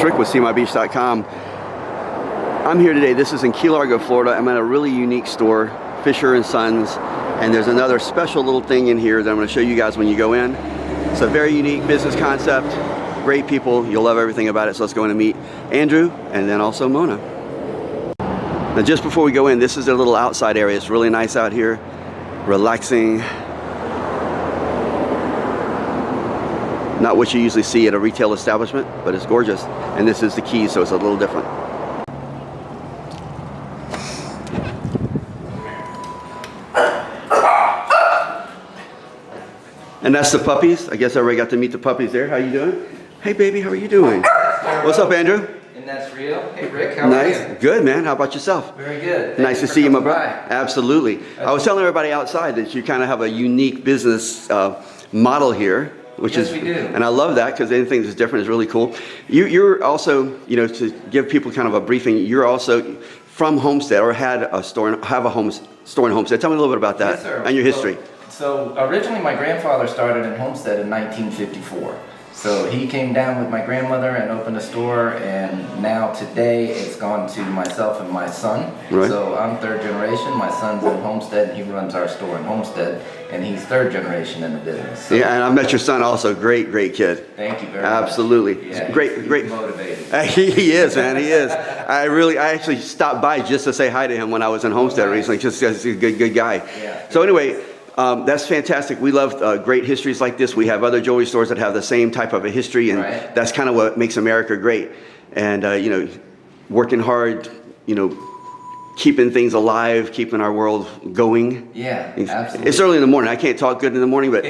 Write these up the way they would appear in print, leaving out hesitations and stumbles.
Rick with SeeMyBeach.com. I'm here today. This is in Key Largo, Florida. I'm at a really unique store, Fischer Sons, and there's another special little thing in here that I'm going to show you guys when you go in. It's a very unique business concept, great people. You'll love everything about it. So let's go in and meet Andrew and then also Mona. Now, just before we go in, this is a little outside area. It's really nice out here, relaxing. Not what you usually see at a retail establishment, but it's gorgeous. And this is the Keys, so it's a little different. And that's the puppies. I guess everybody got to meet the puppies there. How you doing? Hey, baby, how are you doing? What's up, Andrew? And that's real. Hey, Rick, how are you? Good, man. How about yourself? Very good. Nice to see you, my brother. Absolutely. I was telling everybody outside that you kind of have a unique business model here. Which yes, is, we do. And I love that because anything that's different is really cool. You're also, you know, to give people kind of a briefing, you're also from Homestead or have a store in Homestead. Tell me a little bit about that. Yes, sir. And your history. So originally my grandfather started in Homestead in 1954. So he came down with my grandmother and opened a store, and now today it's gone to myself and my son. Right. So I'm third generation, my son's in Homestead, and he runs our store in Homestead, and he's third generation in the business. So, yeah, and I met your son also, great kid. Thank you very Absolutely. much. Yeah, great. He's motivated. He is, man, he is. I actually stopped by just to say hi to him when I was in Homestead recently, just because he's a good guy. Yeah. So anyway, that's fantastic. We love great histories like this. We have other jewelry stores that have the same type of a history, and that's kind of what makes America great. And you know, working hard, you know, keeping things alive, keeping our world going. Yeah, absolutely. It's early in the morning. I can't talk good in the morning, but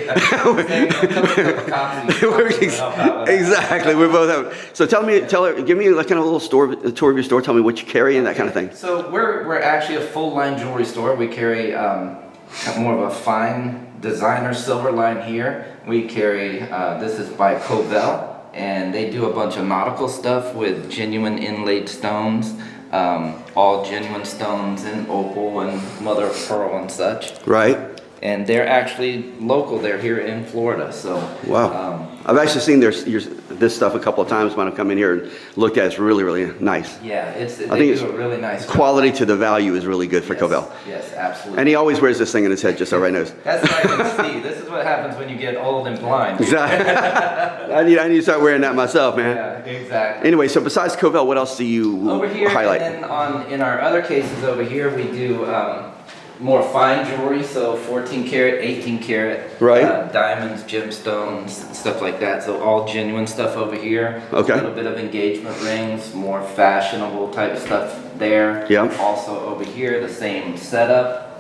exactly, we're both have. So give me like kind of a little a tour of your store. Tell me what you carry and that kind of thing. So we're actually a full line jewelry store. We carry more of a fine designer silver line here. We carry, this is by Covell, and they do a bunch of nautical stuff with genuine inlaid stones, all genuine stones in opal and mother of pearl and such. Right. And they're actually local. They're here in Florida. So wow. I've actually seen this stuff a couple of times when I've come in here and looked at it. It's really nice. Yeah, they do a really nice quality to the value is really good for Covell. Yes, absolutely. And he always wears this thing in his head just so everybody knows. That's what I can see. This is what happens when you get old and blind. Exactly. I need to start wearing that myself, man. Yeah, exactly. Anyway, so besides Covell, what else do you over here, highlight? And then in our other cases over here, we do more fine jewelry, so 14 karat, 18 karat, right? Diamonds, gemstones, stuff like that. So all genuine stuff over here. Okay. A little bit of engagement rings, more fashionable type stuff there. Yeah. Also over here, the same setup,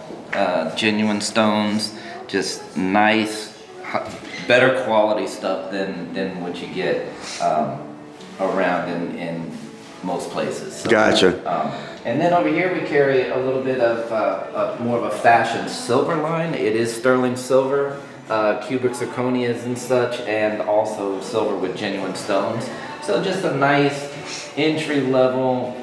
genuine stones, just nice, better quality stuff than what you get around in most places. So, gotcha. And then over here we carry a little bit of more of a fashion silver line. It is sterling silver, cubic zirconias and such, and also silver with genuine stones. So just a nice entry level,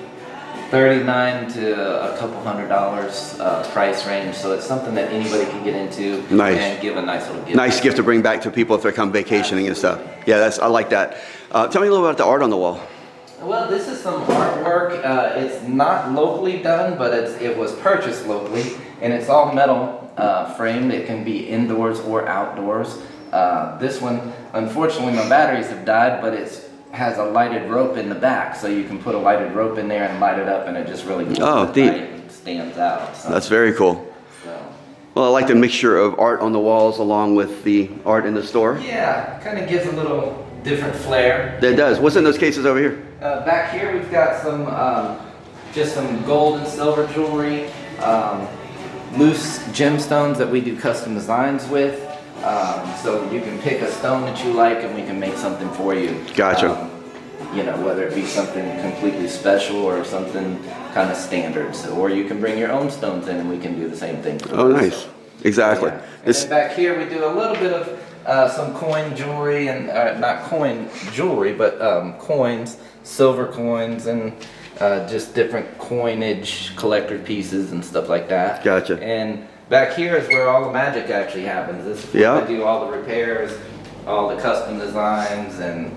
$39 to a couple $100 price range. So it's something that anybody can get into and give a nice little gift. Nice gift to bring back to people if they come vacationing and stuff. Yeah, I like that. Tell me a little about the art on the wall. Well, this is some artwork. It's not locally done, but it was purchased locally, and it's all metal framed. It can be indoors or outdoors. This one, unfortunately, my batteries have died, but it has a lighted rope in the back, so you can put a lighted rope in there and light it up, and it just really stands out. So. That's very cool. So. Well, I like the mixture of art on the walls along with the art in the store. Yeah, kind of gives a little different flair. It does. What's in those cases over here? Back here we've got some, just some gold and silver jewelry, loose gemstones that we do custom designs with. So you can pick a stone that you like and we can make something for you. Gotcha. You know, whether it be something completely special or something kind of standard. So, or you can bring your own stones in and we can do the same thing. Oh, nice. Exactly. Yeah. And then back here we do a little bit of some coin jewelry and not coin jewelry, but coins, silver coins, and just different coinage collector pieces and stuff like that. Gotcha. And back here is where all the magic actually happens. This is where we do all the repairs, all the custom designs, and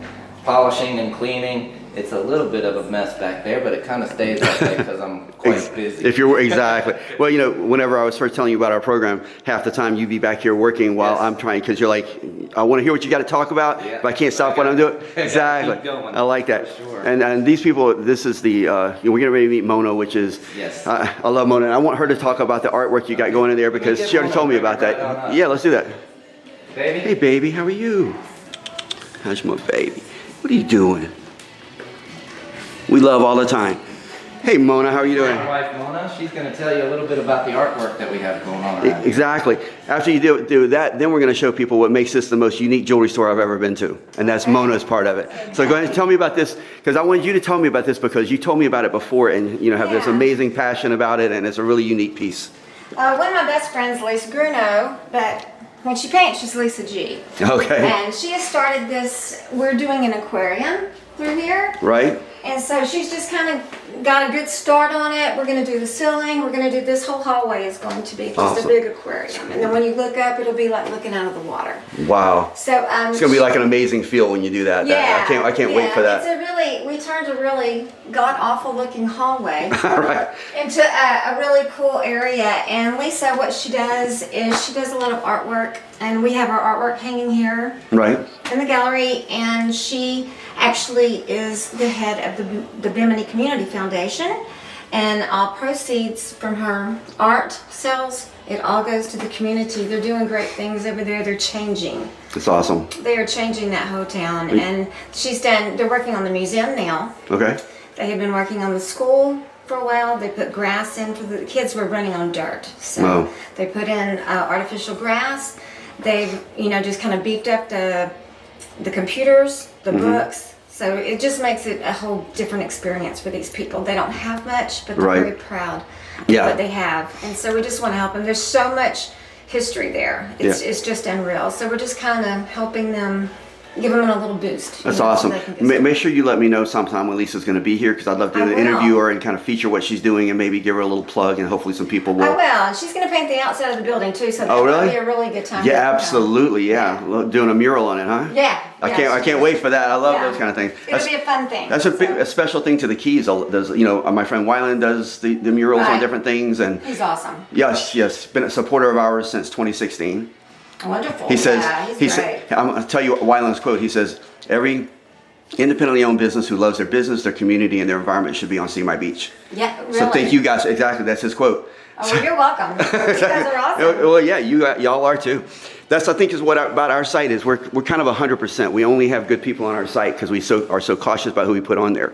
polishing and cleaning. It's a little bit of a mess back there, but it kind of stays that way because I'm quite busy. If you're exactly. Well, you know, whenever I was first telling you about our program, half the time you'd be back here working while I'm trying, because you're like, I want to hear what you got to talk about, but I can't stop what I'm doing. Exactly. I like that. For sure. And these people, this is the, we're getting ready to meet Mona, which is, I love Mona. And I want her to talk about the artwork you got going in there because she already told me about that. Yeah, let's do that. Baby? Hey, baby, how are you? How's my baby? What are you doing? We love all the time. Hey, Mona, how are you doing? My wife, Mona, she's going to tell you a little bit about the artwork that we have going on around Exactly. After you do that, then we're going to show people what makes this the most unique jewelry store I've ever been to. And that's Mona's part of it. So go ahead and tell me about this, because I wanted you to tell me about this because you told me about it before and you know have this amazing passion about it, and it's a really unique piece. One of my best friends, Lisa Bruno, but when she paints, she's Lisa G. Okay. And she has started this, we're doing an aquarium through here. Right. And so she's just kind of got a good start on it. We're going to do the ceiling. We're going to do this whole hallway is going to be just a big aquarium. And then when you look up, it'll be like looking out of the water. Wow. So it's going to be like an amazing feel when you do that. Yeah. I can't wait for that. We turned a really god-awful looking hallway Right. into a really cool area. And Lisa, what she does is she does a lot of artwork. And we have our artwork hanging here in the gallery. And she actually is the head of the Bimini Community Foundation, and all proceeds from her art sales, it all goes to the community. They're doing great things over there. They're changing. It's awesome. They are changing that whole town, and they're working on the museum now. Okay. They have been working on the school for a while. They put grass in for the kids were running on dirt. So they put in artificial grass. They've, just kind of beefed up the computers, the books. So it just makes it a whole different experience for these people. They don't have much, but they're very proud of what they have. And so we just want to help them. There's so much history there. It's just unreal. So we're just kind of helping them, giving them a little boost. That's awesome. So make sure you let me know sometime when Lisa's going to be here, because I'd love to interview her and kind of feature what she's doing and maybe give her a little plug, and hopefully some people will. I will. And she's going to paint the outside of the building too, so that'll be a really good time. Yeah, absolutely. Yeah. Doing a mural on it, huh? Yeah. I can't wait for that. I love those kind of things. It'll be a fun thing. That's a special thing to the Keys. There's, my friend Wyland does the murals on different things, and he's awesome. Yes, been a supporter of ours since 2016. Wonderful. He says, he's great. I'm going to tell you Wyland's quote. He says, every independently owned business who loves their business, their community, and their environment should be on See My Beach. Yeah, really. So thank you guys. Exactly, that's his quote. Oh, well, you're welcome. You guys are awesome. Well, yeah, y'all are too. That's, I think, is what about our site is. We're kind of 100%. We only have good people on our site because we are so cautious about who we put on there.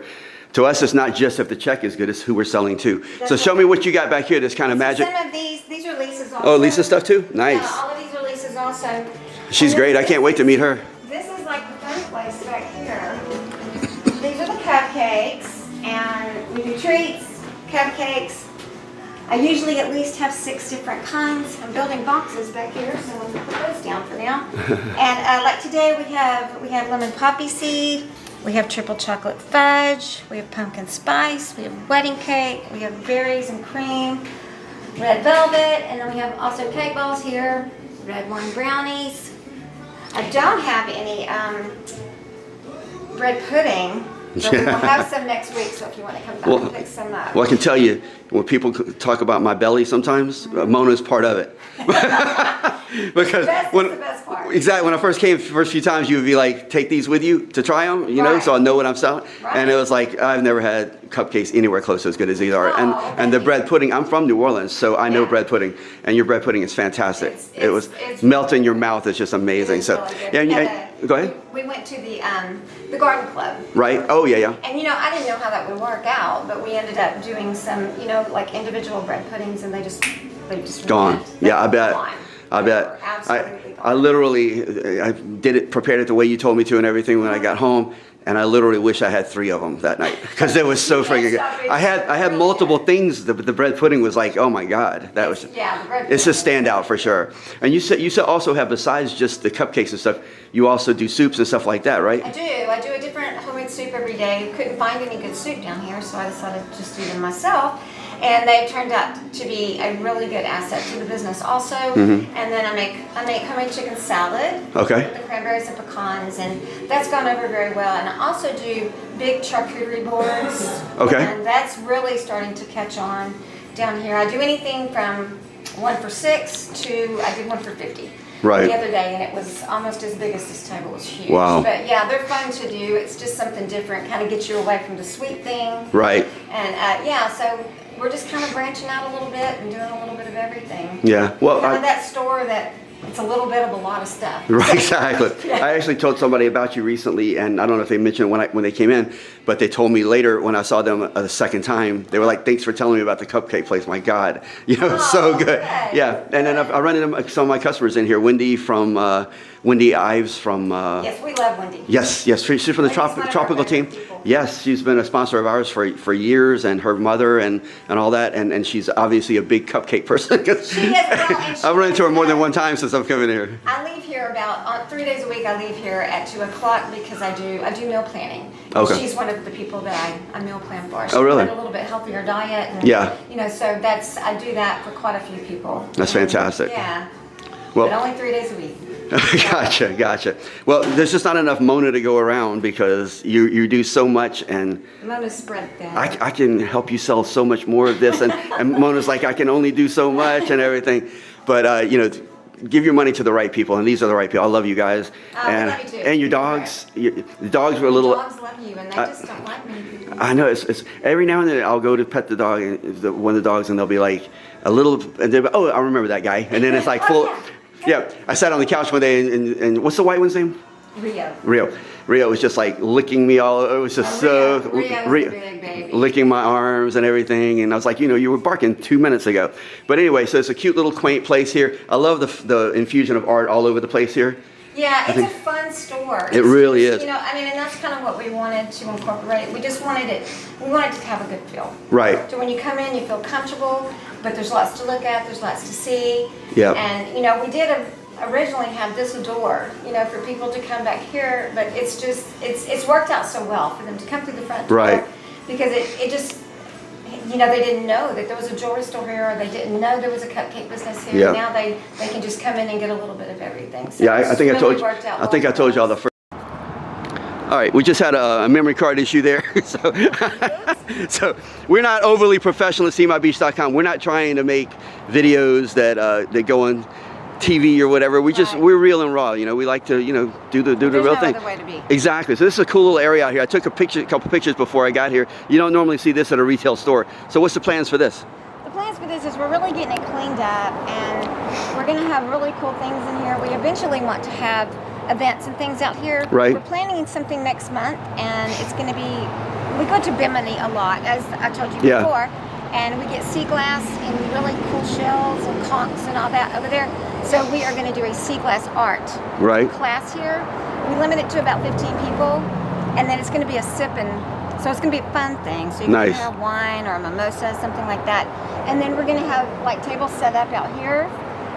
To us, it's not just if the check is good, it's who we're selling to. So show me what you got back here, this kind of magic. Some of these are Lisa's also. Oh, Lisa's stuff too? Nice. Yeah, all of these are Lisa's also. She's great. I can't wait to meet her. This is like the fun place back here. These are the cupcakes, and we do treats, cupcakes. I usually at least have 6 different kinds. I'm building boxes back here, so I'm going to put those down for now. And like today we have lemon poppy seed, we have triple chocolate fudge, we have pumpkin spice, we have wedding cake, we have berries and cream, red velvet, and then we have also cake balls here, red wine brownies. I don't have any bread pudding. But we'll have some next week, so if you want to come back and pick some up. Well, I can tell you, when people talk about my belly sometimes, Mona's part of it. Because That's the best part. Exactly, when I first came, the first few times, you would be like, take these with you to try them, so I know what I'm selling. Right. And it was like, I've never had cupcakes anywhere close to as good as these are. And the bread pudding, I'm from New Orleans, so I know bread pudding. And your bread pudding is fantastic. It was melt in your mouth. It's just amazing. So, really go ahead. We went to the garden club. Right? Oh, yeah. And I didn't know how that would work out, but we ended up doing some, like individual bread puddings, and they just gone. Yeah, I bet. I bet. Absolutely I literally, I prepared it the way you told me to and everything when I got home, and I literally wish I had 3 of them that night because it was so freaking good. I had multiple things. The bread pudding was like, oh my God, that was. Yeah, the bread it's a standout for sure. And you said also have, besides just the cupcakes and stuff, you also do soups and stuff like that, right? I do a different homemade soup every day. Couldn't find any good soup down here, so I decided to just do them myself. And they've turned out to be a really good asset to the business also. Mm-hmm. And then I make homemade chicken salad Okay. with the cranberries and pecans, and that's gone over very well. And I also do big charcuterie boards. Okay. And that's really starting to catch on down here. I do anything from 1 for $6 to I did 1 for $50. Right. The other day, and it was almost as big as this table. It was huge. Wow. But yeah, they're fun to do. It's just something different, kind of gets you away from the sweet thing. Right. And yeah, so we're just kind of branching out a little bit and doing a little bit of everything. Yeah. Well, Kind of that store that it's a little bit of a lot of stuff. Right, exactly. I actually told somebody about you recently, and I don't know if they mentioned it when they came in, but they told me later when I saw them the second time, they were like, "Thanks for telling me about the cupcake place. My God, it's so good." Okay. Yeah, and then I run into some of my customers in here. Wendy from Wendy Ives from. Yes, we love Wendy. Yes, she's from the Wendy's one of our tropical team. favorite people. Yes, she's been a sponsor of ours for years, and her mother and all that, and she's obviously a big cupcake person. She is, well, and she I've run into her more than is, one time since I've come in here. I leave here about 3 days a week. I leave here at 2 o'clock because I do meal planning. Okay. She's one of the people that I meal plan for. She Oh, really? a little bit healthier diet. And, Yeah. So I do that for quite a few people. That's fantastic. Yeah. Well, But only 3 days a week. Gotcha. Well, there's just not enough Mona to go around because you do so much, and Mona's spread thin. I can help you sell so much more of this, and Mona's like, I can only do so much and everything, but give your money to the right people, and these are the right people. I love you guys, and love you too. and your dogs. The dogs were a little. Dogs love you, and they just don't like many people. I know it's every now and then I'll go to pet the dog, one of the dogs, and they'll be like a little, and they'll be, oh, I remember that guy, and then it's like full. Yeah. Yeah, I sat on the couch one day, and what's the white one's name? Rio was just like licking me all. It was just Rio's a big baby. licking my arms and everything. And I was like, you were barking 2 minutes ago. But anyway, so it's a cute little quaint place here. I love the infusion of art all over the place here. Yeah, it's a fun store. It really is. And that's kind of what we wanted to incorporate. We just wanted it. We wanted to have a good feel. Right. So when you come in, you feel comfortable, but there's lots to look at. There's lots to see. Yeah. And we did originally have this door, for people to come back here, but it's just it's worked out so well for them to come through the front door. Right. Because it just. They didn't know that there was a jewelry store here, or they didn't know there was a cupcake business here. Yeah. Now they can just come in and get a little bit of everything. So Yeah, I think I told you. worked out I think I well told you all for the first. All right, we just had a memory card issue there. So we're not overly professional at SeeMyBeach.com. We're not trying to make videos that go on TV or whatever. We're real and raw. We like to do the real no thing. other way to be. Exactly. So this is a cool little area out here. I took a couple pictures before I got here. You don't normally see this at a retail store. So what's the plans for this? The plans for this is we're really getting it cleaned up, and we're going to have really cool things in here. We eventually want to have events and things out here. Right. We're planning something next month, and it's going to be, we go to Bimini a lot, as I told you Yeah. before, and we get sea glass and really cool shells and conchs and all that over there. So we are going to do a sea glass art Right. class here. We limit it to about 15 people, and then it's going to be a sipping. So it's going to be a fun thing. So you Nice. can have wine or a mimosa, something like that. And then we're going to have like tables set up out here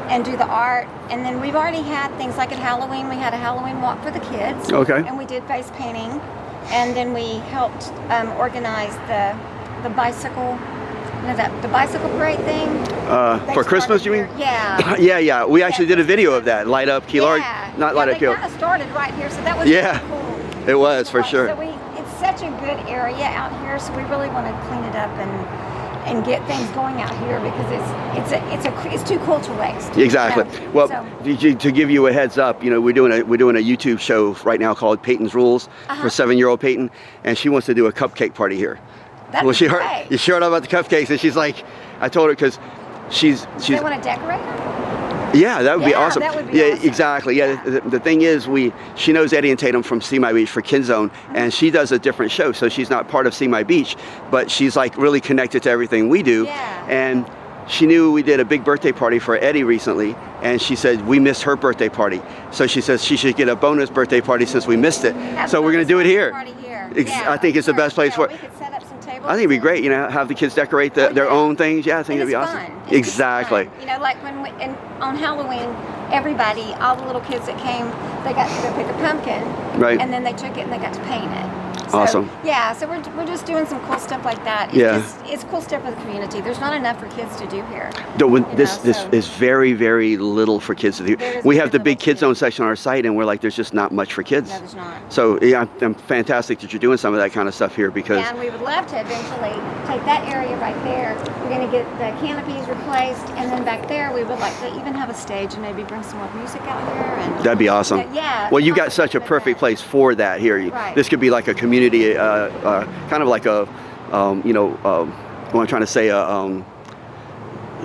and do the art. And then we've already had things like at Halloween. We had a Halloween walk for the kids. Okay. And we did face painting. And then we helped organize the bicycle, the bicycle parade thing. They For Christmas, started you mean? here. Yeah. Yeah. We actually did a video of that. Light up Key Largo. Not light up Key They Largo. kind of started right here, so that was Yeah. really cool. It was for sure. So it's such a good area out here, so we really want to clean it up and get things going out here because it's too cool to waste. Exactly. Well, So- to give you a heads up, we're doing a YouTube show right now called Peyton's Rules for 7-year-old Peyton, and she wants to do a cupcake party here. That'd Well, be she heard great. you heard about the cupcakes, and she's like, I told her because she's They want to decorate them? yeah, that would be Yeah, awesome. that would be yeah, awesome. exactly. Yeah, the thing is, she knows Eddie and Tatum from See My Beach for Kid Zone, and she does a different show, so she's not part of See My Beach, but she's like really connected to everything we do. Yeah. And she knew we did a big birthday party for Eddie recently, and she said we missed her birthday party, so she says she should get a bonus birthday party since we missed it. Have So a we're gonna bonus do it birthday here. party here. I think it's the best place for it. We could set up some tables. I think it'd be great, have the kids decorate their own things. Yeah, I think And it'd be it's awesome. fun. It's just Exactly. fun. Like on Halloween, everybody, all the little kids that came, they got to go pick a pumpkin, Right. and then they took it and they got to paint it. So, Awesome. Yeah, so we're just doing some cool stuff like that. It's cool stuff for the community. There's not enough for kids to do here. This is very, very little for kids to do. We have the big kids zone section on our site, and we're like, there's just not much for kids. No, there's not. So yeah, I'm fantastic that you're doing some of that kind of stuff here because. Yeah, and we would love to eventually take that area right there. We're going to get the canopies replaced, and then back there we would like to even have a stage and maybe bring some more music out here. And that'd be awesome. Yeah. Well, you got such a perfect place for that here. Right. This could be like a community, kind of like a, what I'm trying to say,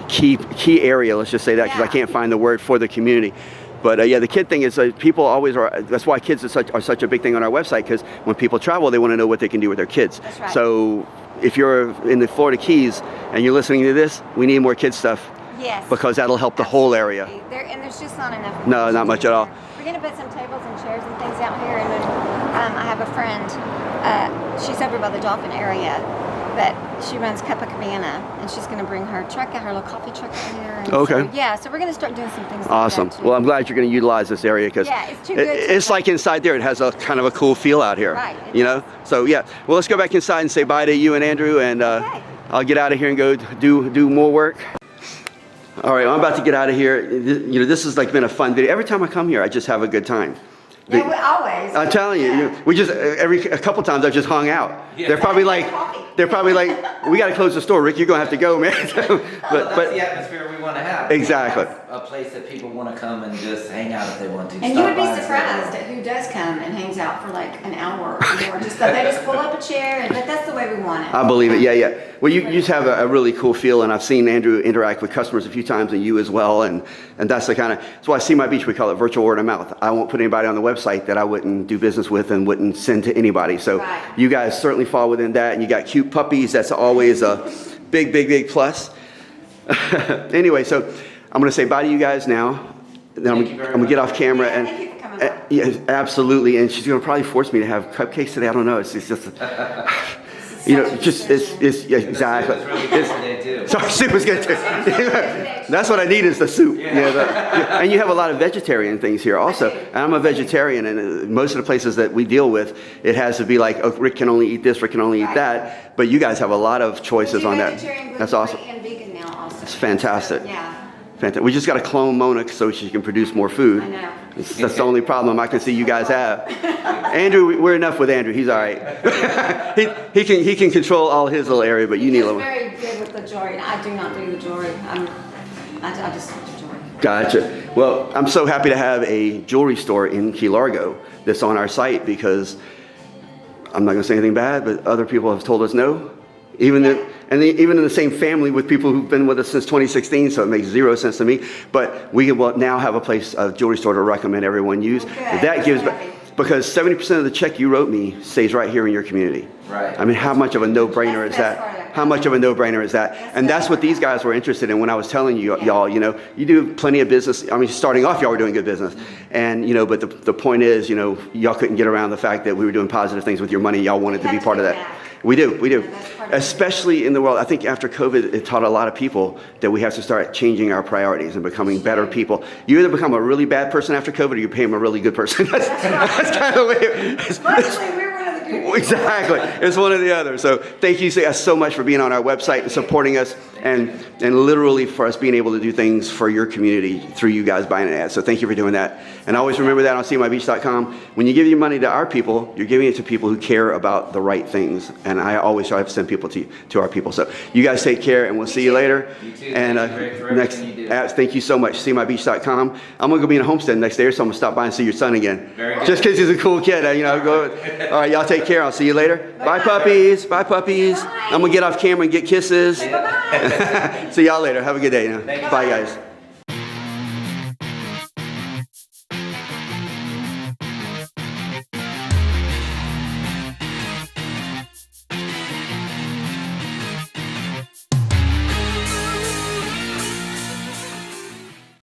key area. Let's just say that because I can't find the word for the community. But yeah, the kid thing is people always are. That's why kids are such a big thing on our website because when people travel, they want to know what they can do with their kids. That's right. So if you're in the Florida Keys and you're listening to this, we need more kids stuff. Yes. Because that'll help the whole area. And there's just not enough. No, not much at all. We're going to put some tables and chairs and things out here. And then, I have a friend. She's over by the Dolphin area, but she runs Copacabana, and she's going to bring her truck out, her little coffee truck out here. And okay. So we're going to start doing some things. Awesome. Like that too. Well, I'm glad you're going to utilize this area because it's too good. It's like inside there. It has a kind of a cool feel out here. Right. You know. So yeah. Well, let's go back inside and say bye to you and Andrew, and I'll get out of here and go do more work. All right, I'm about to get out of here. You know, this has like been a fun video. Every time I come here, I just have a good time. Yeah, we always. I'm telling you, we just a couple times I've just hung out. Yeah. They're probably like, we got to close the store, Rick. You're gonna have to go, man. That's the atmosphere we want to have. Exactly. A place that people want to come and just hang out if they want to. And you would be surprised at who does come and hangs out for like an hour or more. Just that they just pull up a chair, but that's the way we want it. I believe it. Yeah. Well, you just have a really cool feel, and I've seen Andrew interact with customers a few times, and you as well, and that's the kind of. That's why See My Beach, we call it virtual word of mouth. I won't put anybody on the website that I wouldn't do business with and wouldn't send to anybody. So you guys certainly fall within that, and you got cute puppies. That's always a big plus. Anyway, so I'm going to say bye to you guys now. Then I'm going to get off camera and. Thank you for coming by. Yeah, absolutely, and she's going to probably force me to have cupcakes today. I don't know. It's just, you know, it's exactly. Sorry, soup is good too. That's what I need is the soup. Yeah. And you have a lot of vegetarian things here also. And I'm a vegetarian, and most of the places that we deal with, it has to be like, oh, Rick can only eat this, Rick can only eat that. But you guys have a lot of choices on that. That's awesome. And vegan now also. It's fantastic. Yeah. Fantastic. We just got to clone Mona so she can produce more food. I know. That's the only problem I can see you guys have. Andrew, we're enough with Andrew. He's all right. he can control all his little area, but you need a little. He's very good with the jewelry. I do not do the jewelry. I just do the jewelry. Gotcha. Well, I'm so happy to have a jewelry store in Key Largo that's on our site because I'm not going to say anything bad, but other people have told us no. Even in the same family with people who've been with us since 2016, so it makes zero sense to me. But we will now have a jewelry store to recommend everyone use. Okay. That gives back, because 70% of the check you wrote me stays right here in your community. Right. I mean, how much of a no-brainer is that? How much of a no-brainer is that? And that's what these guys were interested in when I was telling you, y'all, you know, you do plenty of business. I mean, starting off, y'all were doing good business. And, you know, but the point is, you know, y'all couldn't get around the fact that we were doing positive things with your money. Y'all wanted to be part of that. We do. Especially in the world. I think after COVID, it taught a lot of people that we have to start changing our priorities and becoming better people. You either become a really bad person after COVID or you become a really good person. That's kind of the way it is. Luckily, we're one of the good people. Exactly. It's one or the other. So thank you so much for being on our website and supporting us and literally for us being able to do things for your community through you guys buying an ad. So thank you for doing that. And always remember that on seemybeach.com. When you give your money to our people, you're giving it to people who care about the right things. And I always try to send people to our people. So you guys take care and we'll see you later. You too. And thank you so much. Seemybeach.com. I'm going to go be in a homestead next day, so I'm going to stop by and see your son again. Very good. Just because he's a cool kid. You know, go. All right, y'all take care. I'll see you later. Bye, puppies. Bye, puppies. Bye. I'm going to get off camera and get kisses. Bye-bye. See y'all later. Have a good day. Bye, guys.